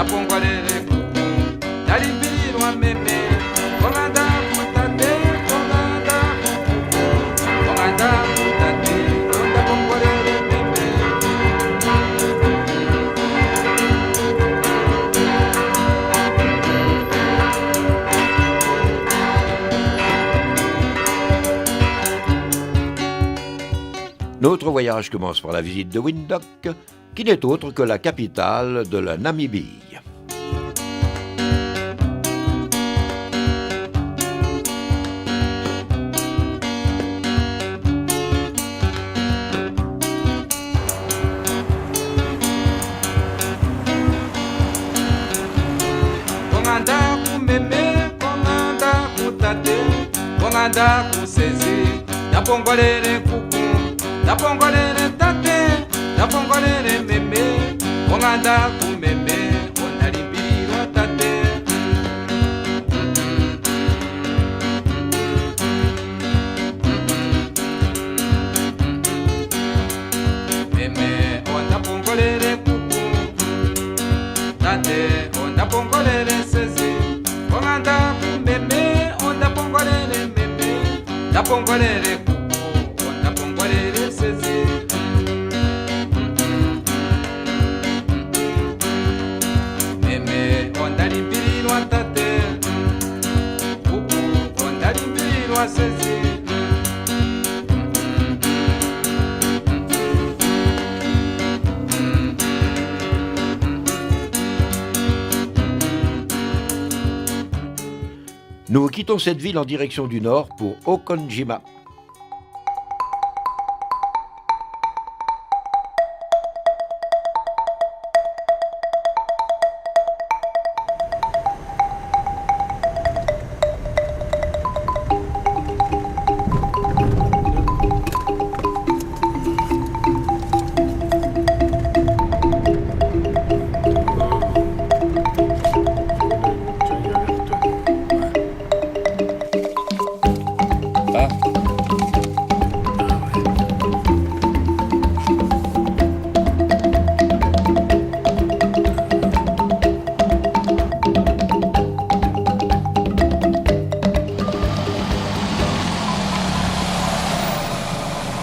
napongolele kuku nalipililwa meme konganda kutate konganda kuku konganda kutate napongolele meme. Notre voyage commence par la visite de Windhoek, qui n'est autre que la capitale de la Namibie. Konganda kumeme, konganda kutate, konganda kusezi, napongolele kuku, napongolele tate, napongolele meme, konganda kumeme, onalipililwa tate. Meme, onapongolele kuku, tate, onapongolele sezi, konganda kumeme, onapongolele meme, napongolele kuku, onapongolele sezi. Meme, ondalipililwa tate, kuku, ondalipililwa sezi. Nous quittons cette ville en direction du nord pour Okonjima.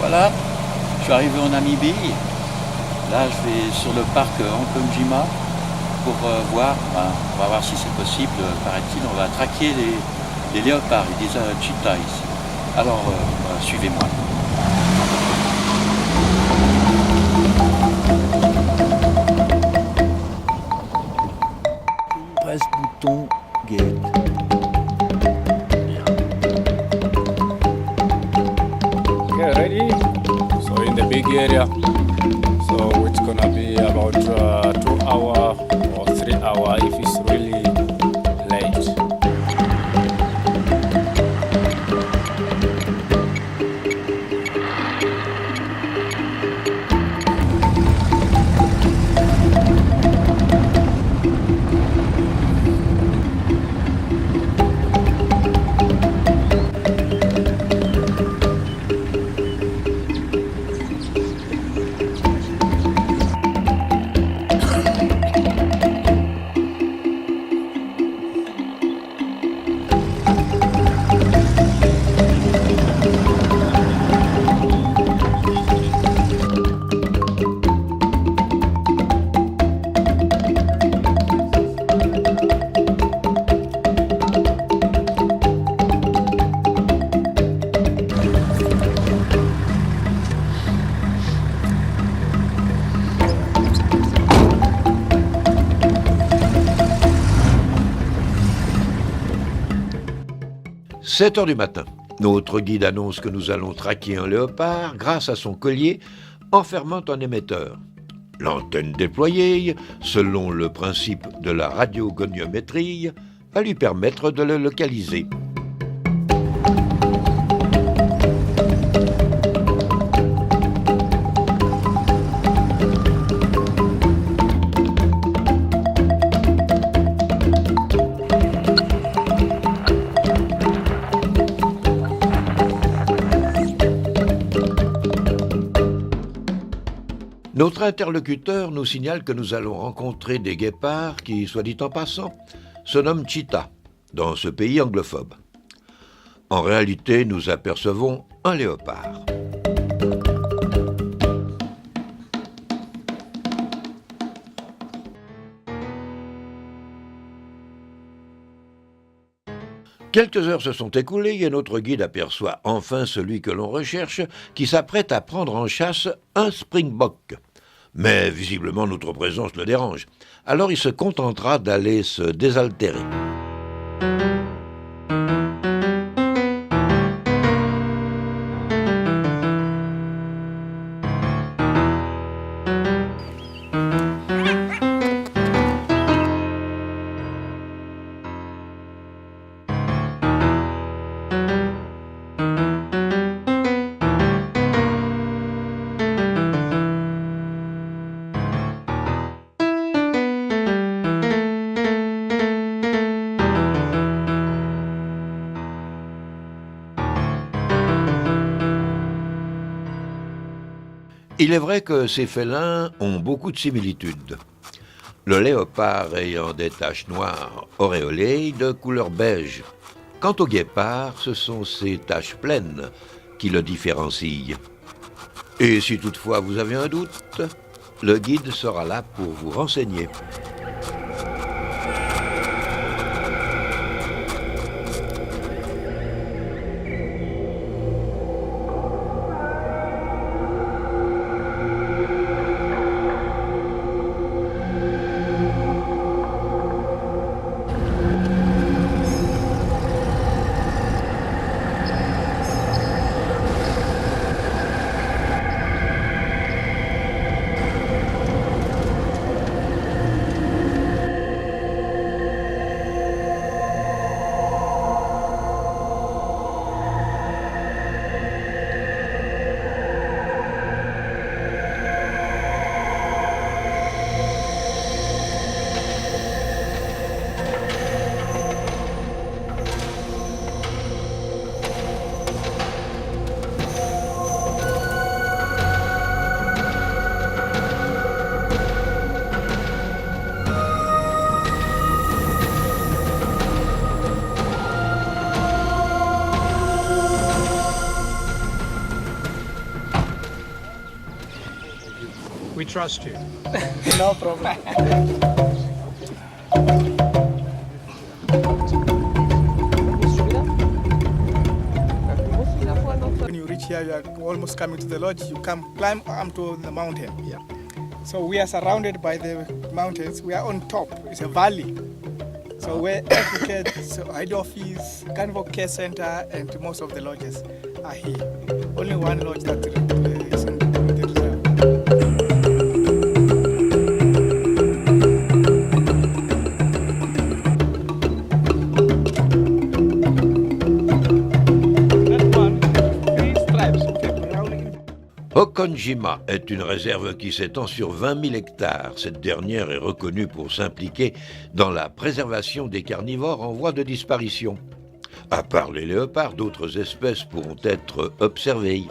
Voilà, je suis arrivé en Namibie. Là, je vais sur le parc Okonjima pour voir, on va voir si c'est possible, paraît-il, on va traquer les léopards et des cheetahs ici. Alors, suivez-moi. Presse bouton gate. Okay, ready? So in the big area, so it's gonna be about 2 hours or 3 hours if it's really late. « 7 heures du matin. Notre guide annonce que nous allons traquer un léopard grâce à son collier enfermant un émetteur. L'antenne déployée, selon le principe de la radiogoniométrie, va lui permettre de le localiser. Notre interlocuteur nous signale que nous allons rencontrer des guépards qui, soit dit en passant, se nomment cheetahs dans ce pays anglophobe. En réalité, nous apercevons un léopard. Quelques heures se sont écoulées et notre guide aperçoit enfin celui que l'on recherche qui s'apprête à prendre en chasse un springbok. Mais visiblement notre présence le dérange. Alors il se contentera d'aller se désaltérer. Il est vrai que ces félins ont beaucoup de similitudes. Le léopard ayant des taches noires auréolées de couleur beige. Quant au guépard, ce sont ces taches pleines qui le différencient. Et si toutefois vous avez un doute, le guide sera là pour vous renseigner. We trust you. No problem. When you reach here, you are almost coming to the lodge. You come climb onto the mountain. Yeah. So we are surrounded by the mountains. We are on top. It's a valley. So where advocates, head office, Carnival Care Center, and most of the lodges are here. Only one lodge that is in the reserve. Hokonjima est une réserve qui s'étend sur 20 000 hectares. Cette dernière est reconnue pour s'impliquer dans la préservation des carnivores en voie de disparition. À part les léopards, d'autres espèces pourront être observées.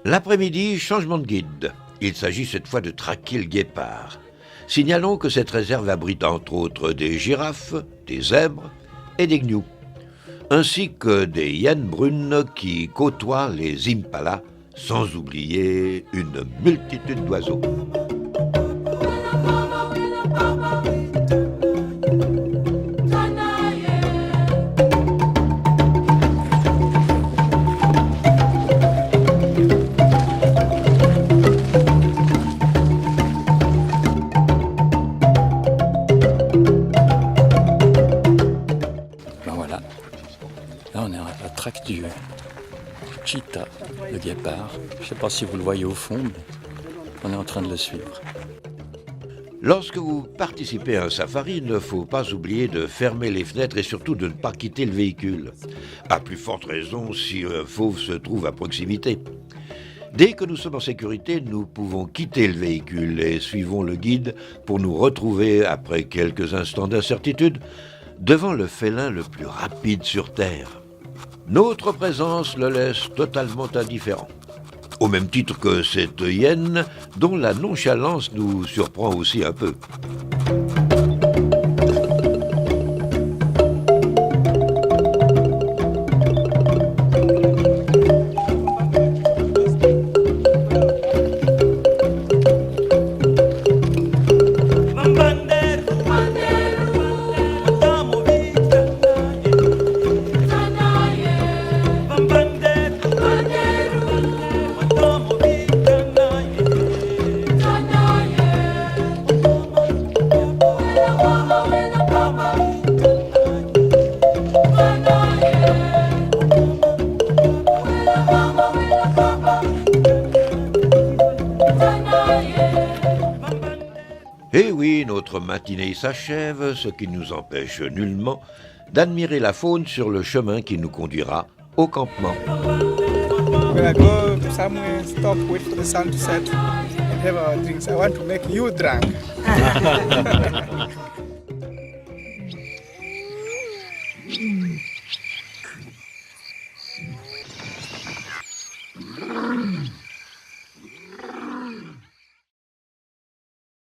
L'après-midi, changement de guide. Il s'agit cette fois de traquer le guépard. Signalons que cette réserve abrite entre autres des girafes, des zèbres et des gnous, ainsi que des hyènes brunes qui côtoient les impalas, sans oublier une multitude d'oiseaux. Du cheetah, le guépard. Je ne sais pas si vous le voyez au fond, mais on est en train de le suivre. Lorsque vous participez à un safari, il ne faut pas oublier de fermer les fenêtres et surtout de ne pas quitter le véhicule. À plus forte raison si un fauve se trouve à proximité. Dès que nous sommes en sécurité, nous pouvons quitter le véhicule et suivons le guide pour nous retrouver, après quelques instants d'incertitude, devant le félin le plus rapide sur Terre. Notre présence le laisse totalement indifférent. Au même titre que cette hyène dont la nonchalance nous surprend aussi un peu. Et oui, notre matinée s'achève, ce qui ne nous empêche nullement d'admirer la faune sur le chemin qui nous conduira au campement. When I go somewhere, stop, wait for the sun to set, and have our drinks. I want to make you drunk.